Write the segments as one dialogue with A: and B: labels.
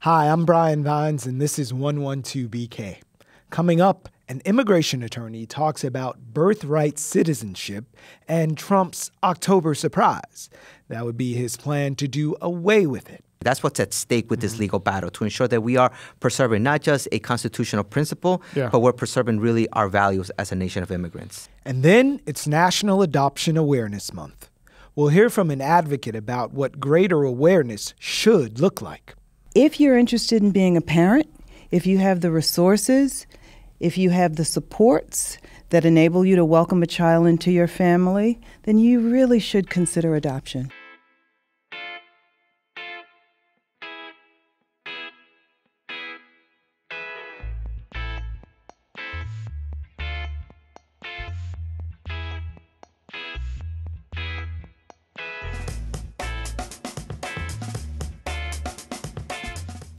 A: Hi, I'm Brian Vines, and this is 112BK. Coming up, an immigration attorney talks about birthright citizenship and Trump's October surprise. That would be his plan to do away with it.
B: That's what's at stake with this legal battle, to ensure that we are preserving not just a constitutional principle, but we're preserving really our values as a nation of immigrants.
A: And then it's National Adoption Awareness Month. We'll hear from an advocate about what greater awareness should look like.
C: If you're interested in being a parent, if you have the resources, if you have the supports that enable you to welcome a child into your family, then you really should consider adoption.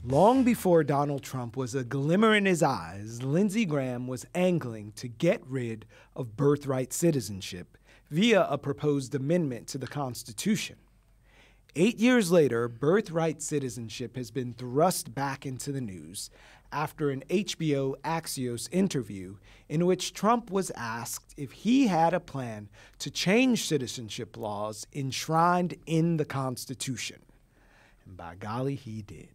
A: Long before Donald Trump was a glimmer in his eyes, Lindsey Graham was angling to get rid of birthright citizenship via a proposed amendment to the Constitution. 8 years later, birthright citizenship has been thrust back into the news after an HBO Axios interview in which Trump was asked if he had a plan to change citizenship laws enshrined in the Constitution. And by golly, he did.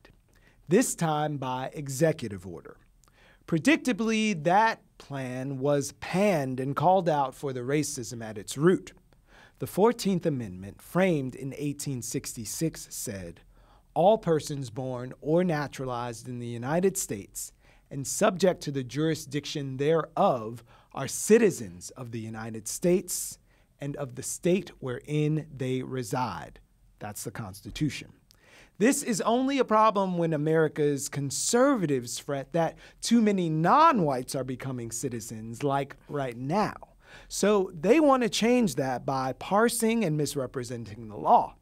A: This time by executive order. Predictably, that plan was panned and called out for the racism at its root. The 14th Amendment, framed in 1866, said, "All persons born or naturalized in the United States and subject to the jurisdiction thereof are citizens of the United States and of the state wherein they reside." That's the Constitution. This is only a problem when America's conservatives fret that too many non-whites are becoming citizens, like right now. So they want to change that by parsing and misrepresenting the law.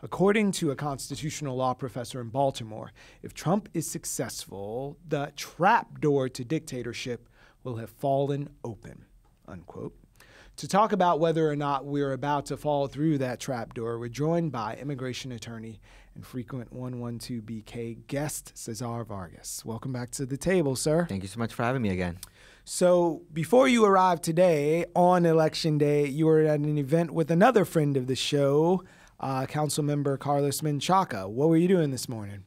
A: According to a constitutional law professor in Baltimore, if Trump is successful, the trapdoor to dictatorship will have fallen open, unquote. To talk about whether or not we're about to fall through that trapdoor, we're joined by immigration attorney and frequent 112BK guest, Cesar Vargas. Welcome back to the table, sir.
B: Thank you so much for having me again.
A: So before you arrived today, on Election Day, you were at an event with another friend of the show, Councilmember Carlos Menchaca. What were you doing this morning?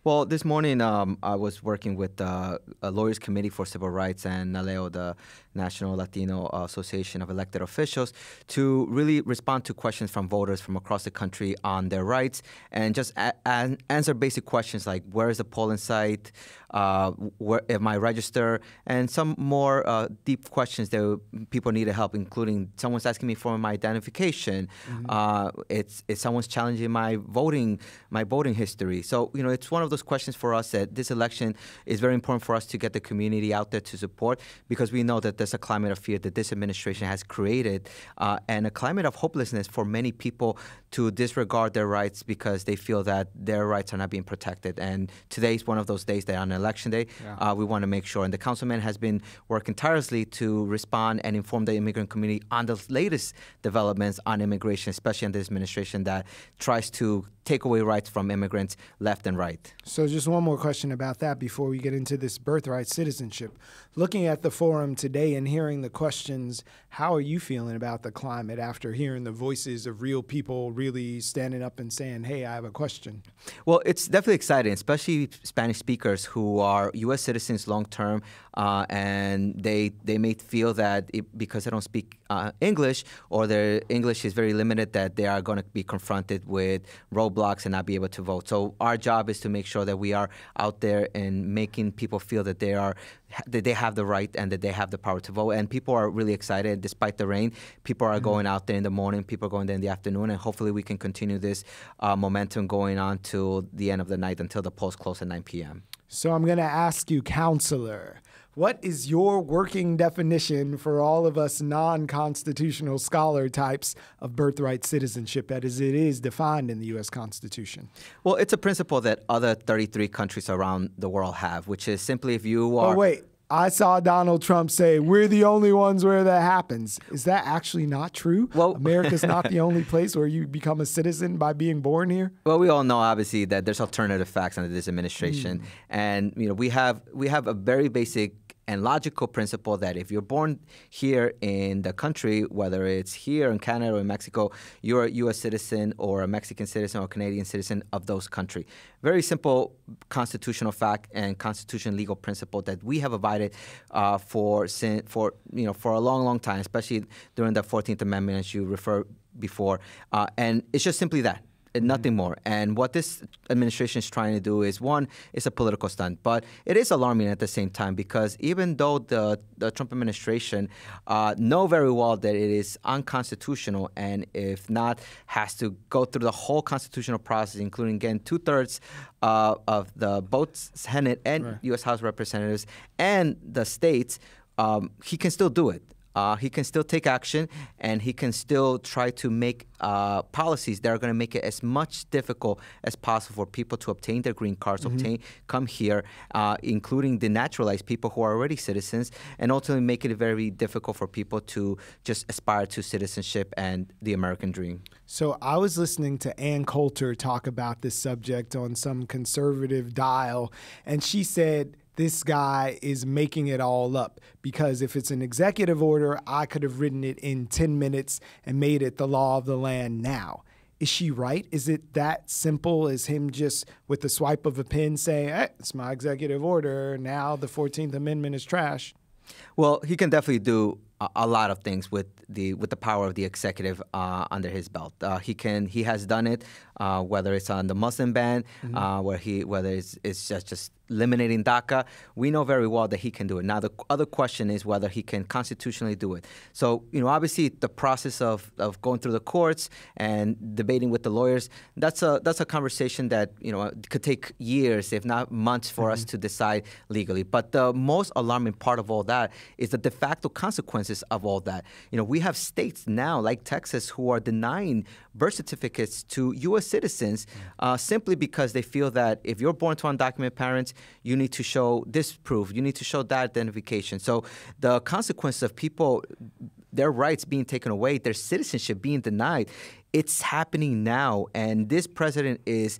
B: Well, this morning I was working with a Lawyers Committee for Civil Rights and NALEO, the National Latino Association of Elected Officials, to really respond to questions from voters from across the country on their rights and just answer basic questions like where is the polling site, where am I registered, and some more deep questions that people needed help, including someone's asking me for my identification. It's someone's challenging my voting history. So, you know, it's one of those questions for us that this election is very important for us to get the community out there to support, because we know that there's a climate of fear that this administration has created and a climate of hopelessness for many people to disregard their rights because they feel that their rights are not being protected. And today is one of those days that on Election Day, we want to make sure. And the councilman has been working tirelessly to respond and inform the immigrant community on the latest developments on immigration, especially in this administration that tries to take away rights from immigrants left and right.
A: So just one more question about that before we get into this birthright citizenship. Looking at the forum today and hearing the questions, how are you feeling about the climate after hearing the voices of real people really standing up and saying, hey, I have a question?
B: Well, it's definitely exciting, especially Spanish speakers who are U.S. citizens long-term, and they may feel that because they don't speak English or their English is very limited, that they are going to be confronted with roadblocks and not be able to vote. So our job is to make sure that we are out there and making people feel that they have the right and that they have the power to vote. And people are really excited despite the rain. People are going out there in the morning, people are going there in the afternoon, and hopefully we can continue this momentum going on till the end of the night until the polls close at 9 p.m.
A: So I'm going to ask you, counselor, what is your working definition for all of us non-constitutional scholar types of birthright citizenship as it is defined in the U.S. Constitution?
B: Well, it's a principle that other 33 countries around the world have, which is simply if you are...
A: Oh, wait. I saw Donald Trump say, we're the only ones where that happens. Is that actually not true?
B: Well,
A: America's not the only place where you become a citizen by being born here?
B: Well, we all know, obviously, that there's alternative facts under this administration. And, we have a very basic and logical principle that if you're born here in the country, whether it's here in Canada or in Mexico, you're a U.S. citizen or a Mexican citizen or Canadian citizen of those countries. Very simple constitutional fact and constitutional legal principle that we have abided for a long, long time, especially during the 14th Amendment, as you referred before. And it's just simply that. And nothing more. And what this administration is trying to do is, one, it's a political stunt. But it is alarming at the same time because even though the Trump administration know very well that it is unconstitutional and if not, has to go through the whole constitutional process, including getting 2/3 of the both Senate and U.S. House Representatives and the states, he can still do it. He can still take action, and he can still try to make policies that are going to make it as much difficult as possible for people to obtain their green cards, come here, including the naturalized people who are already citizens, and ultimately make it very difficult for people to just aspire to citizenship and the American dream.
A: So I was listening to Ann Coulter talk about this subject on some conservative dial, and she said, this guy is making it all up because if it's an executive order, I could have written it in 10 minutes and made it the law of the land now. Is she right? Is it that simple as him just with the swipe of a pen saying, hey, it's my executive order, now the 14th Amendment is trash?
B: Well, he can definitely do a lot of things with the power of the executive under his belt. He has done it, whether it's on the Muslim ban, whether it's just eliminating DACA. We know very well that he can do it. Now, the other question is whether he can constitutionally do it. So, obviously, the process of going through the courts and debating with the lawyers, that's a conversation that could take years, if not months, for us to decide legally. But the most alarming part of all that is the de facto consequences of all that. We have states now, like Texas, who are denying birth certificates to U.S. citizens simply because they feel that if you're born to undocumented parents, you need to show this proof, you need to show that identification. So the consequences of people, their rights being taken away, their citizenship being denied, it's happening now. And this president is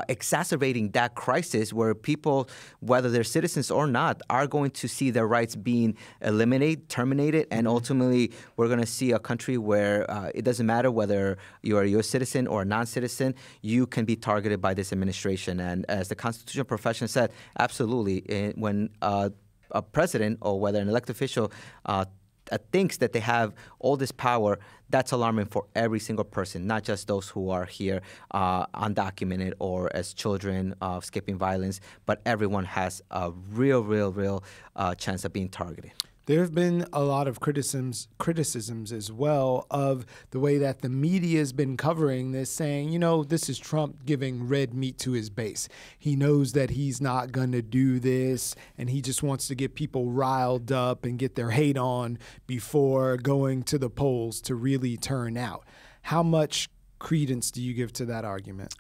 B: exacerbating that crisis where people, whether they're citizens or not, are going to see their rights being eliminated, terminated, and ultimately we're going to see a country where it doesn't matter whether you're a U.S. citizen or a non-citizen, you can be targeted by this administration. And as the constitutional profession said, absolutely, when a president or whether an elected official thinks that they have all this power, that's alarming for every single person, not just those who are here undocumented or as children escaping violence, but everyone has a real chance of being targeted.
A: There have been a lot of criticisms as well of the way that the media has been covering this, saying, this is Trump giving red meat to his base. He knows that he's not going to do this, and he just wants to get people riled up and get their hate on before going to the polls to really turn out. How much credence do you give to that argument?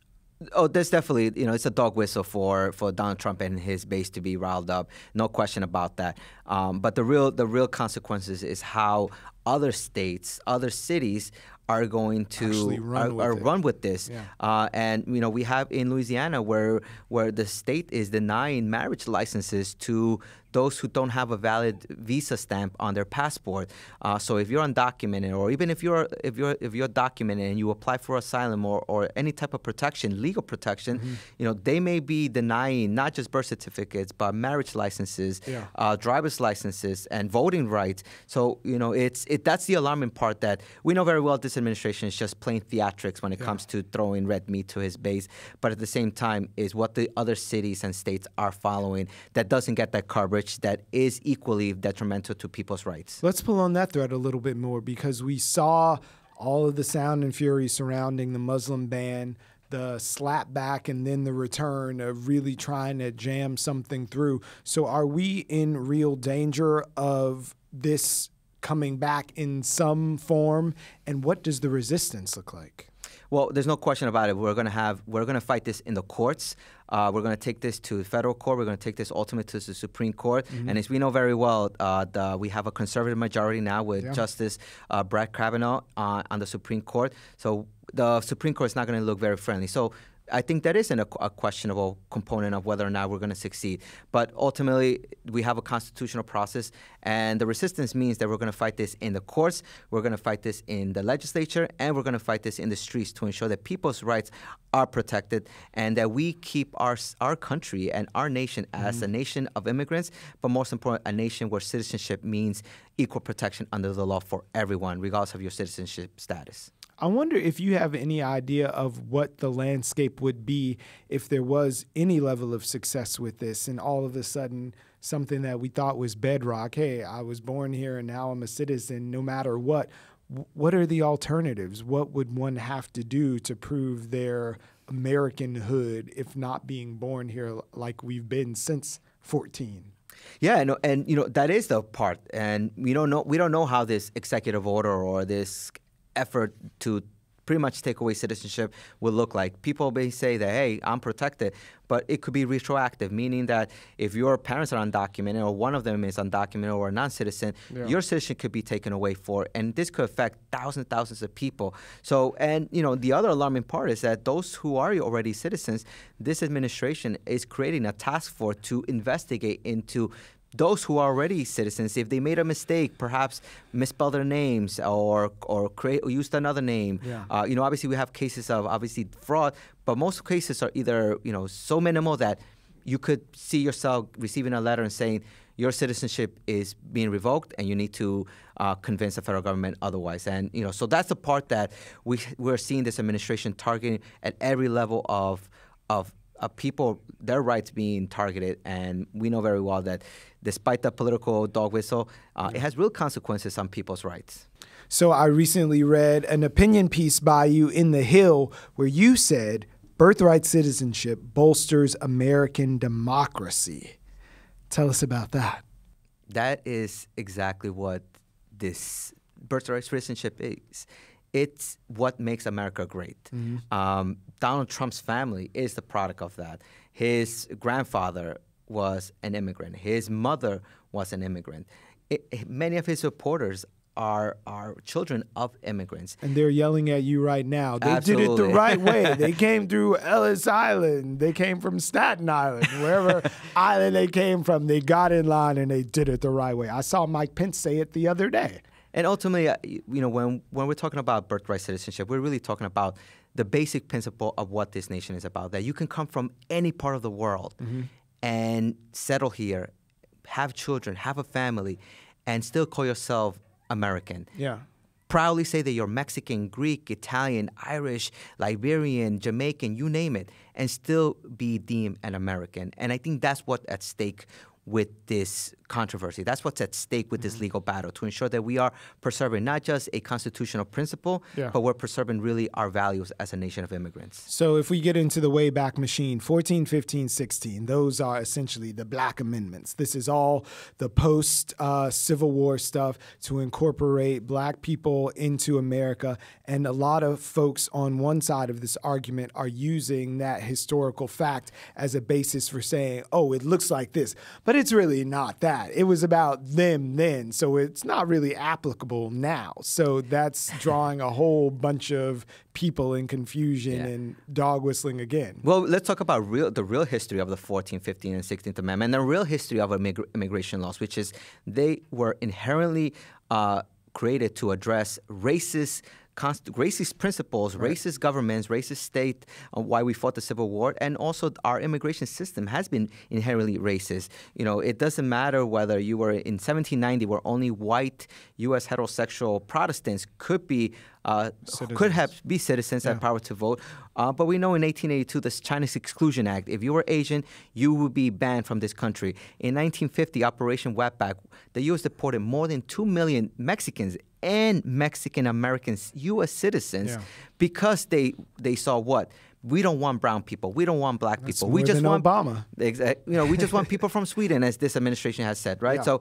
B: Oh, there's definitely, it's a dog whistle for Donald Trump and his base to be riled up. No question about that. But the real consequences is how other states, other cities are going to run with this. Yeah. And we have in Louisiana where the state is denying marriage licenses to those who don't have a valid visa stamp on their passport. So if you're undocumented, or even if you're documented and you apply for asylum or any type of protection, legal protection, they may be denying not just birth certificates but marriage licenses, driver's licenses, and voting rights. So that's the alarming part, that we know very well this administration is just plain theatrics when it comes to throwing red meat to his base. But at the same time is what the other cities and states are following that doesn't get that coverage, that is equally detrimental to people's rights.
A: Let's pull on that thread a little bit more, because we saw all of the sound and fury surrounding the Muslim ban, the slap back, and then the return of really trying to jam something through. So are we in real danger of this coming back in some form? And what does the resistance look like?
B: Well, there's no question about it. We're going to fight this in the courts. We're going to take this to federal court. We're going to take this ultimately to the Supreme Court. And as we know very well, we have a conservative majority now with Justice Brett Kavanaugh on the Supreme Court. So the Supreme Court is not going to look very friendly. So I think that is a questionable component of whether or not we're going to succeed. But ultimately, we have a constitutional process, and the resistance means that we're going to fight this in the courts, we're going to fight this in the legislature, and we're going to fight this in the streets to ensure that people's rights are protected and that we keep our country and our nation as a nation of immigrants, but most important, a nation where citizenship means equal protection under the law for everyone, regardless of your citizenship status.
A: I wonder if you have any idea of what the landscape would be if there was any level of success with this and all of a sudden something that we thought was bedrock, hey, I was born here and now I'm a citizen no matter what. What are the alternatives? What would one have to do to prove their Americanhood if not being born here like we've been since 14?
B: Yeah, and that is the part. And we don't know how this executive order or this effort to pretty much take away citizenship will look like. People may say that, hey, I'm protected, but it could be retroactive, meaning that if your parents are undocumented or one of them is undocumented or a non-citizen, your citizenship could be taken away for, and this could affect thousands of people. So, and the other alarming part is that those who are already citizens, this administration is creating a task force to investigate into those who are already citizens, if they made a mistake, perhaps misspelled their names or used another name. Obviously we have cases of fraud, but most cases are either so minimal that you could see yourself receiving a letter and saying your citizenship is being revoked and you need to convince the federal government otherwise. And so that's the part that we're seeing this administration targeting at every level of people, their rights being targeted, and we know very well that despite the political dog whistle, it has real consequences on people's rights.
A: So I recently read an opinion piece by you in The Hill where you said birthright citizenship bolsters American democracy. Tell us about that.
B: That is exactly what this birthright citizenship is. It's what makes America great. Donald Trump's family is the product of that. His grandfather was an immigrant. His mother was an immigrant. Many of his supporters are children of immigrants.
A: And they're yelling at you right now. They
B: Absolutely.
A: did it the right way. They came through Ellis Island. They came from Staten Island. Wherever island they came from, they got in line and they did it the right way. I saw Mike Pence say it the other day.
B: And ultimately, when we're talking about birthright citizenship, we're really talking about the basic principle of what this nation is about, that you can come from any part of the world and settle here, have children, have a family, and still call yourself American.
A: Yeah.
B: Proudly say that you're Mexican, Greek, Italian, Irish, Liberian, Jamaican, you name it, and still be deemed an American. And I think that's what's at stake with this controversy. That's what's at stake with this legal battle, to ensure that we are preserving not just a constitutional principle, but we're preserving really our values as a nation of immigrants.
A: So if we get into the Wayback Machine, 14, 15, 16, those are essentially the Black Amendments. This is all the post-Civil War stuff to incorporate Black people into America. And a lot of folks on one side of this argument are using that historical fact as a basis for saying, oh, it looks like this. But it's really not that. It was about them then, so it's not really applicable now. So that's drawing a whole bunch of people in confusion and dog whistling again.
B: Well, let's talk about the real history of the 14th, 15th, and 16th Amendment, and the real history of immigration laws, which is they were inherently created to address racist principles, racist governments, racist state, why we fought the Civil War, and also our immigration system has been inherently racist. It doesn't matter whether you were in 1790, where only white U.S. heterosexual Protestants could be citizens, had power to vote. But we know in 1882, the Chinese Exclusion Act, if you were Asian, you would be banned from this country. In 1950, Operation Wetback, the U.S. deported more than 2 million Mexicans and Mexican-Americans, U.S. citizens, because they saw what? We don't want brown people. We don't want black people.
A: We just want Obama.
B: We just want people from Sweden, as this administration has said, right? So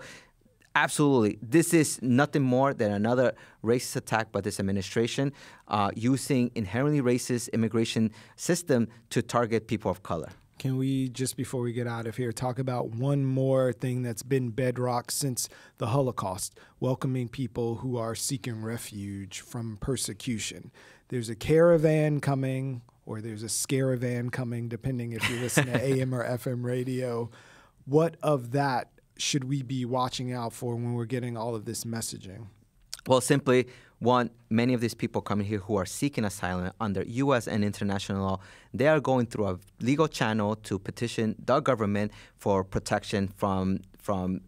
B: absolutely, this is nothing more than another racist attack by this administration using inherently racist immigration system to target people of color.
A: Can we, just before we get out of here, talk about one more thing that's been bedrock since the Holocaust, welcoming people who are seeking refuge from persecution? There's a caravan coming, or there's a scaravan coming, depending if you listen to AM or FM radio. What of that should we be watching out for when we're getting all of this messaging?
B: Well, simply, one, many of these people coming here who are seeking asylum under U.S. and international law, they are going through a legal channel to petition the government for protection from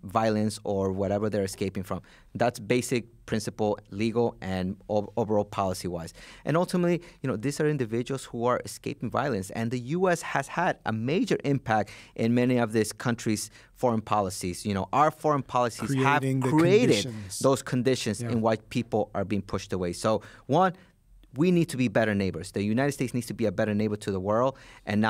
B: violence or whatever they're escaping from. That's basic principle, legal and overall policy-wise. And ultimately, these are individuals who are escaping violence, and the U.S. has had a major impact in many of these countries' foreign policies. Our foreign policies have created those conditions in why people are being pushed away. So, one, we need to be better neighbors. The United States needs to be a better neighbor to the world, and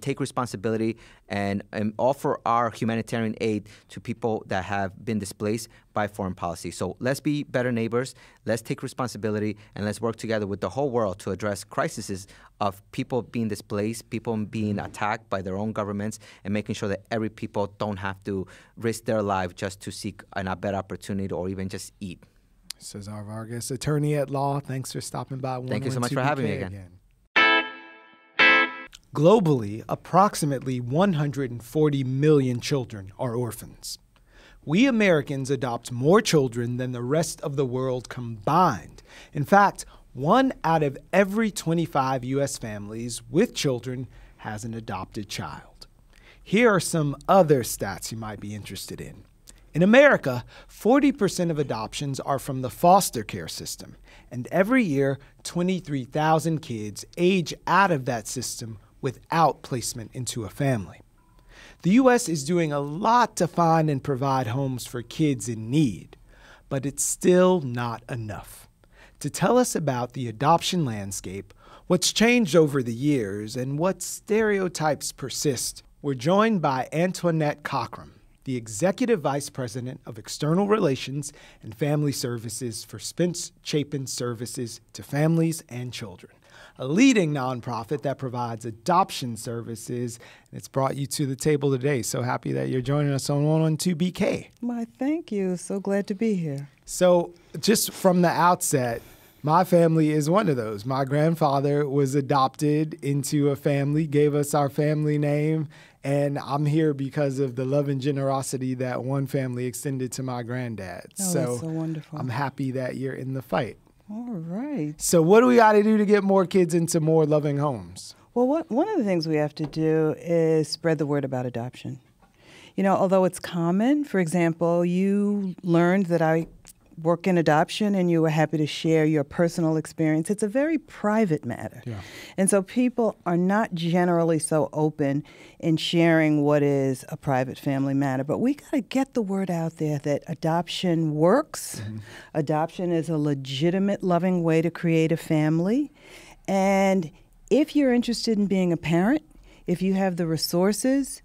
B: take responsibility and offer our humanitarian aid to people that have been displaced by foreign policy. So let's be better neighbors, let's take responsibility, and let's work together with the whole world to address crises of people being displaced, people being attacked by their own governments, and making sure that every people don't have to risk their life just to seek a better opportunity or even just eat.
A: Cesar Vargas, attorney at law. Thanks for stopping by.
B: Thank you so much for having me again.
A: Globally, approximately 140 million children are orphans. We Americans adopt more children than the rest of the world combined. In fact, 1 out of every 25 U.S. families with children has an adopted child. Here are some other stats you might be interested in. In America, 40% of adoptions are from the foster care system, and every year, 23,000 kids age out of that system without placement into a family. The U.S. is doing a lot to find and provide homes for kids in need, but it's still not enough. To tell us about the adoption landscape, what's changed over the years, and what stereotypes persist, we're joined by Antoinette Cockerham, the Executive Vice President of External Relations and Family Services for Spence-Chapin Services to Families and Children, a leading nonprofit that provides adoption services. And it's brought you to the table today. So happy that you're joining us on 112 BK.
C: Why, thank you. So glad to be here.
A: So just from the outset, my family is one of those. My grandfather was adopted into a family, gave us our family name, and I'm here because of the love and generosity that one family extended to my granddad.
C: Oh, that's so wonderful.
A: I'm happy that you're in the fight.
C: All right.
A: So what do we got to do to get more kids into more loving homes?
C: Well, one of the things we have to do is spread the word about adoption. Although it's common, for example, you learned that I work in adoption and you were happy to share your personal experience. It's a very private matter. Yeah. And so people are not generally so open in sharing what is a private family matter. But we got to get the word out there that adoption works. Mm-hmm. Adoption is a legitimate, loving way to create a family. And if you're interested in being a parent, if you have the resources,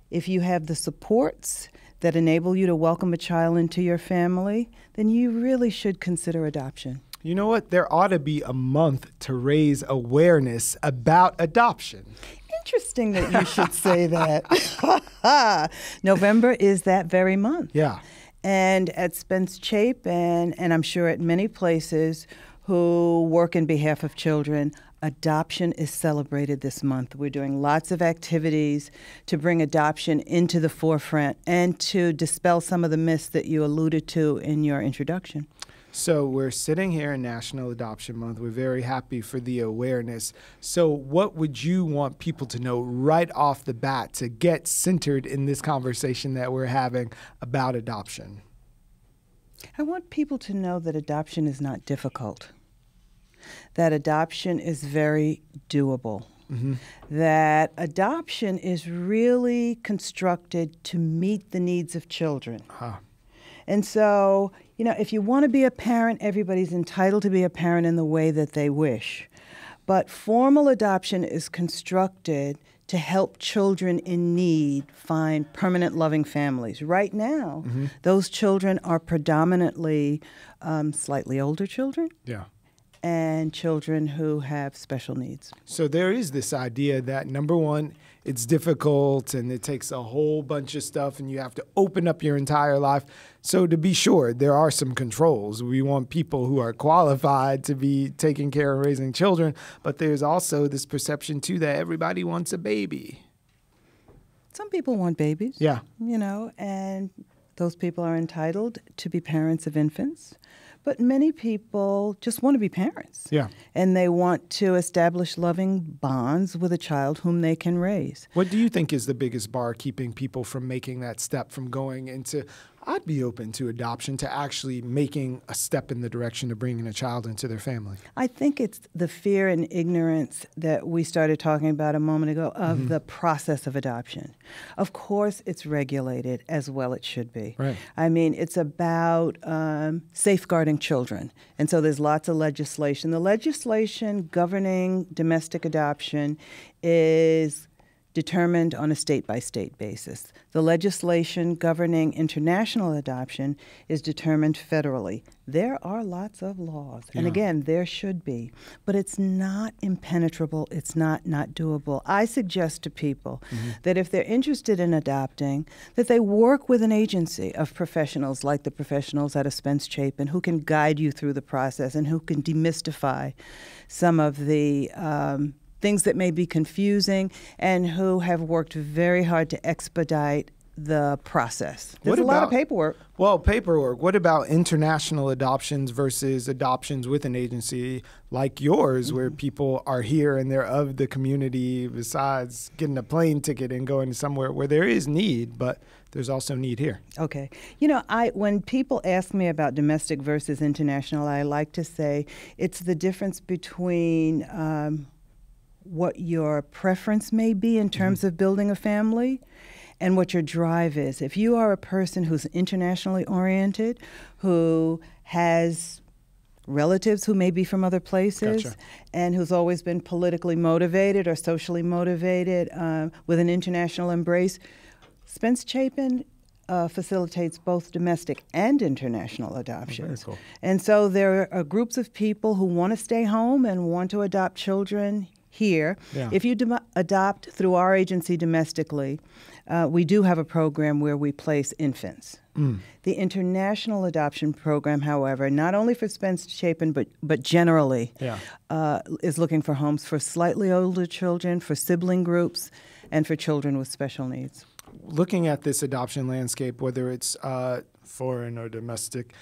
C: if you have the supports that enable you to welcome a child into your family, then you really should consider adoption.
A: You know what? There ought to be a month to raise awareness about adoption.
C: Interesting that you should say that. November is that very month.
A: Yeah.
C: And at Spence-Chapin, and I'm sure at many places who work in behalf of children, adoption is celebrated this month. We're doing lots of activities to bring adoption into the forefront and to dispel some of the myths that you alluded to in your introduction.
A: So we're sitting here in National Adoption Month. We're very happy for the awareness. So what would you want people to know right off the bat to get centered in this conversation that we're having about adoption?
C: I want people to know that adoption is not difficult, that adoption is very doable, mm-hmm. that adoption is really constructed to meet the needs of children. Huh. And so, if you want to be a parent, everybody's entitled to be a parent in the way that they wish. But formal adoption is constructed to help children in need find permanent loving families. Right now, mm-hmm. those children are predominantly slightly older children. Yeah. And children who have special needs.
A: So there is this idea that, number one, it's difficult and it takes a whole bunch of stuff and you have to open up your entire life. So to be sure, there are some controls. We want people who are qualified to be taking care of raising children, but there's also this perception too that everybody wants a baby.
C: Some people want babies.
A: Yeah.
C: You know, and those people are entitled to be parents of infants. But many people just want to be parents.
A: Yeah.
C: And they want to establish loving bonds with a child whom they can raise.
A: What do you think is the biggest bar keeping people from making that step from going into, I'd be open to adoption, to actually making a step in the direction of bringing a child into their family?
C: I think it's the fear and ignorance that we started talking about a moment ago of the process of adoption. Of course, it's regulated as well it should be.
A: Right.
C: I mean, it's about safeguarding children. And so there's lots of legislation. The legislation governing domestic adoption is determined on a state-by-state basis. The legislation governing international adoption is determined federally. There are lots of laws, and again, there should be, but it's not impenetrable, it's not doable. I suggest to people that if they're interested in adopting, that they work with an agency of professionals like the professionals at a Spence-Chapin who can guide you through the process and who can demystify some of the things that may be confusing, and who have worked very hard to expedite the process. There's a lot of paperwork.
A: Well, paperwork. What about international adoptions versus adoptions with an agency like yours, where people are here and they're of the community, besides getting a plane ticket and going somewhere where there is need, but there's also need here?
C: Okay. You know, when people ask me about domestic versus international, I like to say it's the difference between what your preference may be in terms of building a family and what your drive is. If you are a person who's internationally oriented, who has relatives who may be from other places,
A: Gotcha.
C: and who's always been politically motivated or socially motivated with an international embrace, Spence-Chapin facilitates both domestic and international adoptions.
A: Very cool.
C: And so there are groups of people who want to stay home and want to adopt children here.
A: Yeah.
C: If you adopt through our agency domestically, we do have a program where we place infants. The international adoption program, however, not only for Spence-Chapin but generally, is looking for homes for slightly older children, for sibling groups, and for children with special needs.
A: Looking at this adoption landscape, whether it's foreign or domestic,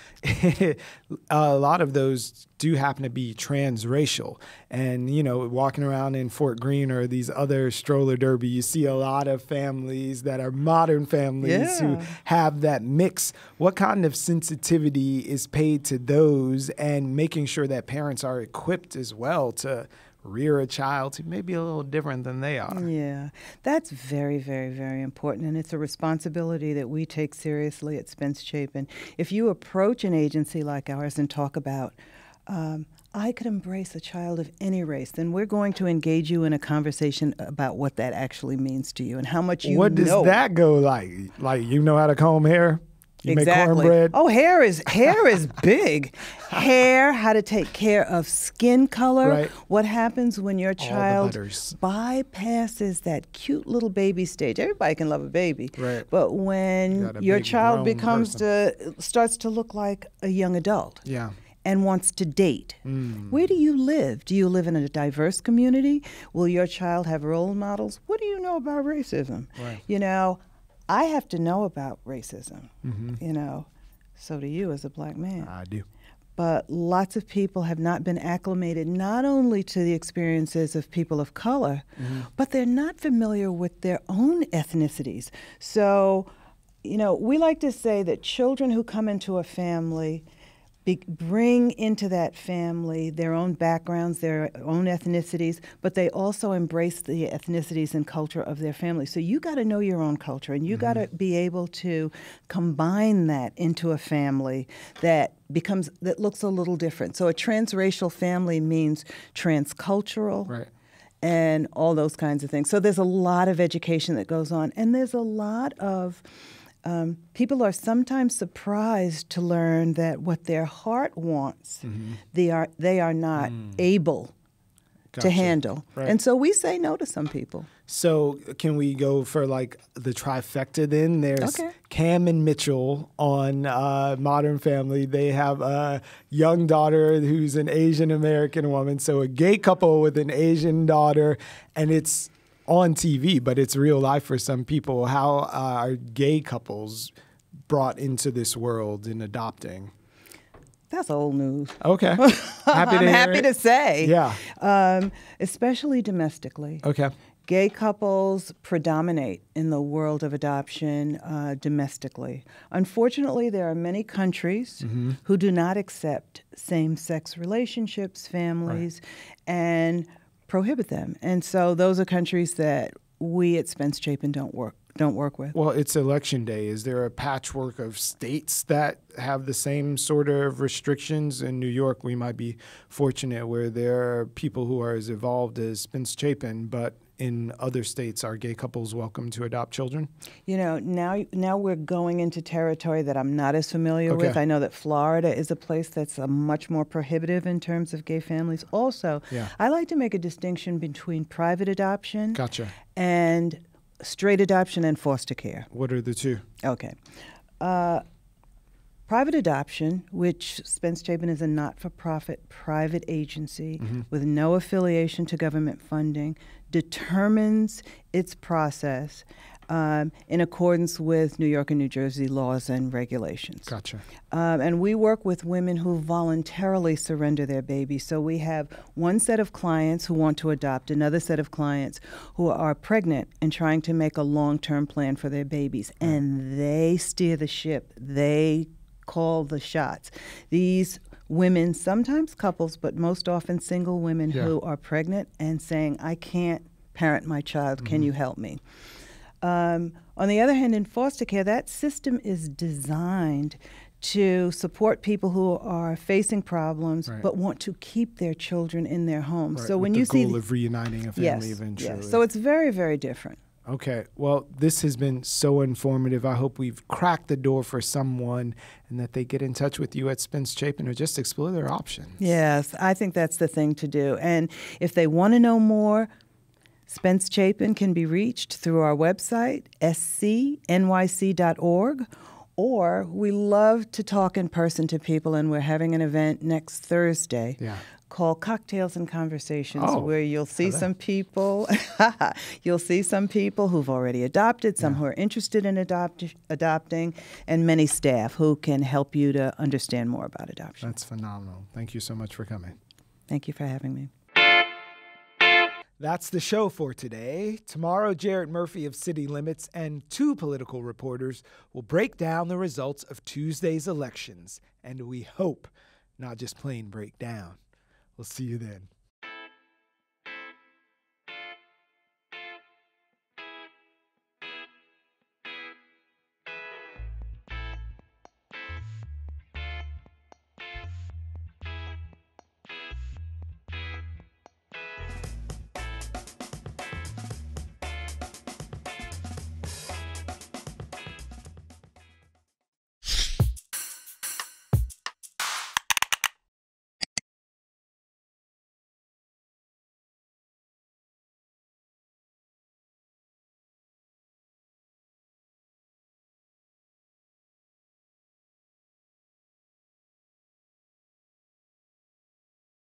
A: a lot of those do happen to be transracial. And, you know, walking around in Fort Greene or these other stroller derby, you see a lot of families that are modern families who have that mix. What kind of sensitivity is paid to those, and making sure that parents are equipped as well to rear a child who may be a little different than they are? Yeah,
C: that's very, very, very important, and it's a responsibility that we take seriously at Spence-Chapin. If you approach an agency like ours and talk about, I could embrace a child of any race, then we're going to engage you in a conversation about what that actually means to you and how much you know.
A: What does that go like? Like, you know how to comb hair? You make cornbread?
C: Oh, hair is big. Hair, how to take care of skin color. What happens when your child bypasses that cute little baby stage? Everybody can love a baby. But when your child starts to look like a young adult. And wants to date. Where do you live? Do you live in a diverse community? Will your child have role models? What do you know about racism? You know, I have to know about racism, you know, so do you as a black man.
A: I do.
C: But lots of people have not been acclimated not only to the experiences of people of color, but they're not familiar with their own ethnicities. So, you know, we like to say that children who come into a family bring into that family their own backgrounds, their own ethnicities, but they also embrace the ethnicities and culture of their family. So you got to know your own culture, and you got to be able to combine that into a family that looks a little different. So a transracial family means transcultural. And all those kinds of things. So there's a lot of education that goes on, and there's a lot of people are sometimes surprised to learn that what their heart wants, they are not able to handle. And so we say no to some people.
A: So can we go for like the trifecta then? There's
C: Okay.
A: Cam and Mitchell on Modern Family. They have a young daughter who's an Asian American woman. So a gay couple with an Asian daughter, and it's on TV, but it's real life for some people. How are gay couples brought into this world in adopting?
C: That's old news.
A: Okay. Happy to
C: I'm
A: hear
C: happy
A: it.
C: to say.
A: Yeah.
C: Especially domestically.
A: Okay.
C: Gay couples predominate in the world of adoption domestically. Unfortunately, there are many countries who do not accept same-sex relationships, families, and prohibit them. And so those are countries that we at Spence-Chapin don't work with.
A: Well, it's election day. Is there a patchwork of states that have the same sort of restrictions? In New York, we might be fortunate where there are people who are as evolved as Spence-Chapin, but in other states, are gay couples welcome to adopt children?
C: You know, now we're going into territory that I'm not as familiar with. I know that Florida is a place that's much more prohibitive in terms of gay families. Also, I like to make a distinction between private adoption and straight adoption and foster care.
A: What are the two?
C: Okay. Private adoption, which Spence-Chapin is a not-for-profit private agency with no affiliation to government funding, determines its process in accordance with New York and New Jersey laws and regulations.
A: Gotcha.
C: And we work with women who voluntarily surrender their babies. So we have one set of clients who want to adopt, another set of clients who are pregnant and trying to make a long-term plan for their babies. And they steer the ship. They call the shots. These women, sometimes couples, but most often single women who are pregnant and saying, I can't parent my child, can you help me? On the other hand, in foster care, that system is designed to support people who are facing problems but want to keep their children in their homes. So when you see
A: the goal of reuniting a family eventually.
C: Yes. So it's very, very different.
A: Okay. Well, this has been so informative. I hope we've cracked the door for someone and that they get in touch with you at Spence-Chapin or just explore their options.
C: Yes, I think that's the thing to do. And if they want to know more, Spence-Chapin can be reached through our website, scnyc.org, or we love to talk in person to people, and we're having an event next Thursday called Cocktails and Conversations, where you'll see some people who've already adopted, some who are interested in adopting, and many staff who can help you to understand more about adoption.
A: That's phenomenal. Thank you so much for coming.
C: Thank you for having me.
A: That's the show for today. Tomorrow, Jarrett Murphy of City Limits and two political reporters will break down the results of Tuesday's elections, and we hope not just plain break down. We'll see you then.